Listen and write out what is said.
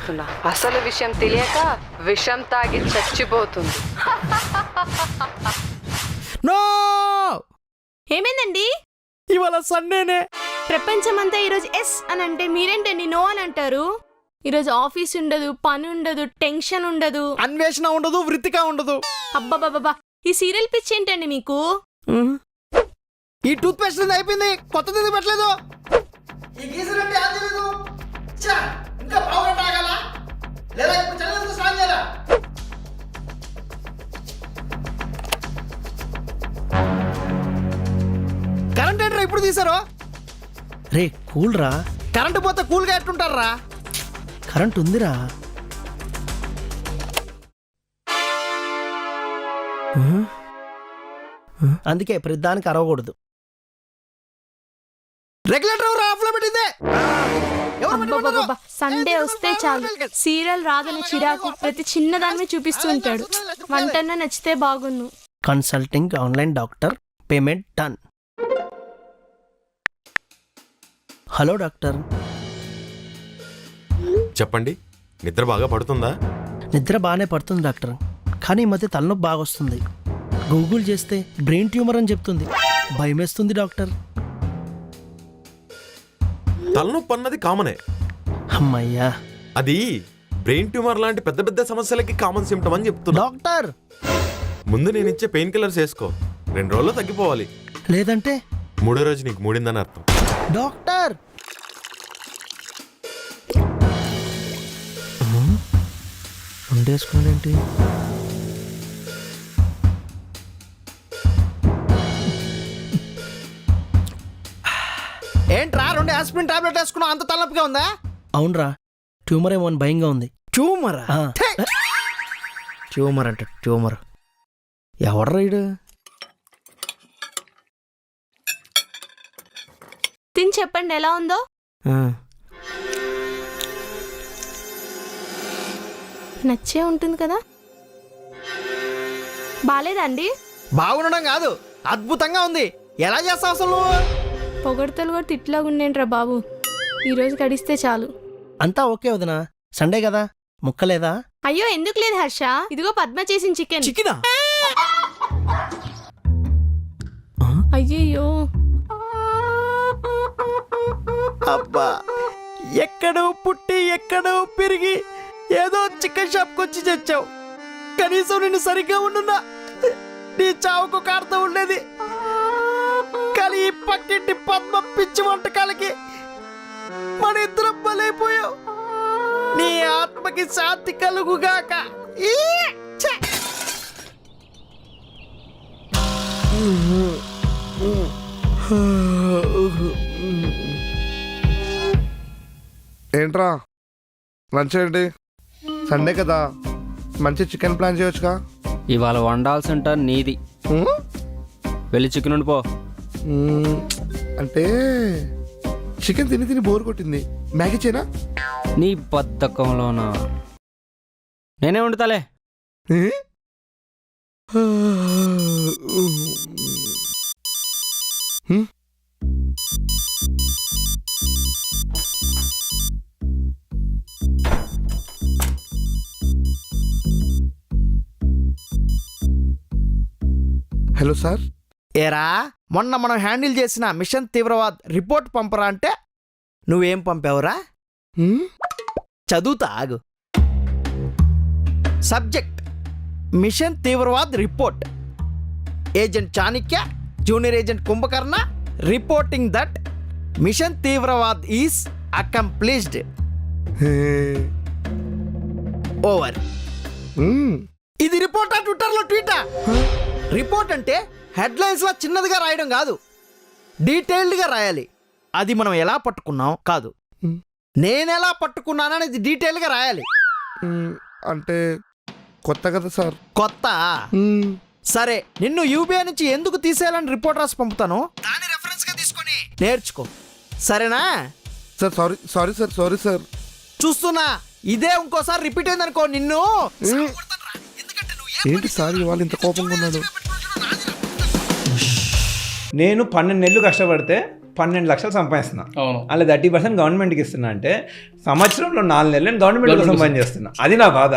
చెప్తున్నా, అసలు విషయం తెలియక విషం తాగి చచ్చిపోతుంది. నో! ఏమైందండి? ఇవాళ సండేనే. ప్రపంచమంతా ఈరోజు ఎస్ అని అంటే మీరేంటండి నో అని అంటారు? ఈరోజు ఆఫీస్ ఉండదు, పని ఉండదు, టెన్షన్ ఉండదు, అన్వేషణ ఉండదు, వృత్తిక ఉండదు. అబ్బాబాబా, ఈ సీరియల్ పిచ్చి ఏంటండి మీకు? ఈ టూత్ పేస్ట్ అయిపోయింది, కొత్తది పెట్టలేదు. ఈ గీజర్ అంటే ఏం తెలీదు. ఛా, ఇంకా పావుగంట ఆగాల? లేదా ఇప్పుడు చల్లగా స్నానం చేయాలా? కరెంట్ ఏంట్రా ఇప్పుడు తీసారు? రే కూల్ రా. కరెంటు పోతే కూల్గా ఎట్టుంటారా? కరెంట్ ఉందిరా. అందుకే ప్రతిదానికి అరవకూడదు. రెగ్యులేటర్ ఆఫ్ లో పెట్టిందే. అబ్బాబాబా, సండే వస్తే చాలు సీరియల్ రాదని చిరాకు ప్రతి చిన్నదాన్ని చూపిస్తూ ఉంటాడు. వంటన్నా నచ్చితే బాగున్ను. Consulting online doctor, payment done. Hello doctor. చెప్పండి, నిద్ర బాగా పడుతుందా? నిద్ర బాగానే పడుతుంది డాక్టర్, కానీ ఈ మధ్య తలనొప్పి బాగా వస్తుంది. గూగుల్ చేస్తే బ్రెయిన్ ట్యూమర్ అని చెప్తుంది. భయమేస్తుంది డాక్టర్. తలనొప్పి అన్నది కామనే. అమ్మయ్యా. అది బ్రెయిన్ ట్యూమర్ లాంటి పెద్ద పెద్ద సమస్యలకి కామన్ సిమ్టమ్ అని చెప్తున్నా. డాక్టర్ ముందు నేను ఇచ్చే పెయిన్ కిల్లర్స్ వేసుకో, 2 రోజుల్లో తగ్గిపోవాలి. లేదంటే 3వ రోజు నీకు మూడిందని అర్థం. డాక్టర్ ఉండేసుకోనేంటి? ఏంట్రా 2 ఆస్పిరిన్ టాబ్లెట్ వేసుకున్నావు, అంత తలనొప్పిగా ఉందా? అవునరా, ట్యూమర్ ఏమో అని భయంగా ఉంది. ట్యూమరా? ఆ. ట్యూమర్ అంటే ట్యూమర్. ఎవడ్రా ఇడు? తిని చెప్పండి ఎలా ఉందో. నచ్చే ఉంటుంది కదా. బాలేదండి? బాగుండడం కాదు, అద్భుతంగా ఉంది. ఎలా చేస్తావు అసలు నువ్వు? పొగడతలు కూడా తిట్లాగా ఉండేంట్రా బాబు. ఈరోజు గడిస్తే చాలు. అంతా ఓకే వదినా, సండే కదా, ముక్కలేదా? అయ్యో ఎందుకు లేదు హర్ష, ఇదిగో పద్మ చేసిన చికెన్. చికెనా? అయ్యయ్యో, అబ్బా, ఎక్కడో పుట్టి ఎక్కడో పెరిగి ఏదో చికెన్ షాప్కి వచ్చి చచ్చావు. కనీసం నిన్ను సరిగ్గా ఉండున్నా నీ చావుకు ఒక అర్థం ఉండేది. కానీ ఈ పక్కింటి పద్మ పిచ్చి వంటకాలకి మన ఇద్దరం బలైపోయావు. నీ ఆత్మకి శాంతి కలుగుగాక. ఈ ఛే! ఏంట్రా లంచ్ ఏంటి? సండే కదా, మంచి చికెన్ ప్లాన్ చేయొచ్చుగా. ఇవాళ వండాల్సి ఉంటా నీది. వెళ్ళి చికెన్ ఉండిపో. అంటే చికెన్ తిని తిని బోర్ కొట్టింది. మ్యాగీ చేయనా? నీ బద్ధకంలోనా? నేనే వండుతాలే. Hello sir. ఏరా, మొన్న మనం హ్యాండిల్ చేసిన మిషన్ తీవ్రవాద్ రిపోర్ట్ పంపరా అంటే నువ్వేం పంపావురా? చదువుతా ఆగు. Subject mission Tivravad report. Agent Chanakya, junior agent Kumbhakarna reporting that mission Tivravad is accomplished. Over. ఇది రిపోర్టా ట్విట్టర్లో ట్వీటా? రిపోర్ట్ అంటే హెడ్లైన్స్ లా చిన్నదిగా రాయడం కాదు, డీటెయిల్డ్గా రాయాలి. అది మనం ఎలా పట్టుకున్నాం కాదు, నేనెలా పట్టుకున్నాననేది డీటెయిల్గా రాయాలి. అంటే కొత్త కదా సార్. కొత్త? సరే, నిన్ను యూబీఐ నుంచి ఎందుకు తీసేయాలని రిపోర్ట్ రాసి పంపుతాను, దాని రెఫరెన్స్ గా తీసుకొని నేర్చుకో, సరేనా? Sir sorry sir, sorry sir. చూస్తున్నా, ఇదే ఇంకోసారి రిపీట్ అయిందనుకో నిన్ను. ఏంటి సార్ ఇవాళ ఇంత కోపంగా ఉన్నాడు? నేను 12 నెలలు కష్టపడితే 12 లక్షలు సంపాదిస్తున్నా, అవును. అలా 30% గవర్నమెంట్కి ఇస్తున్నా అంటే సంవత్సరంలో 4 నెలలు నేను గవర్నమెంట్ కోసం పని చేస్తున్నా. అది నా బాధ.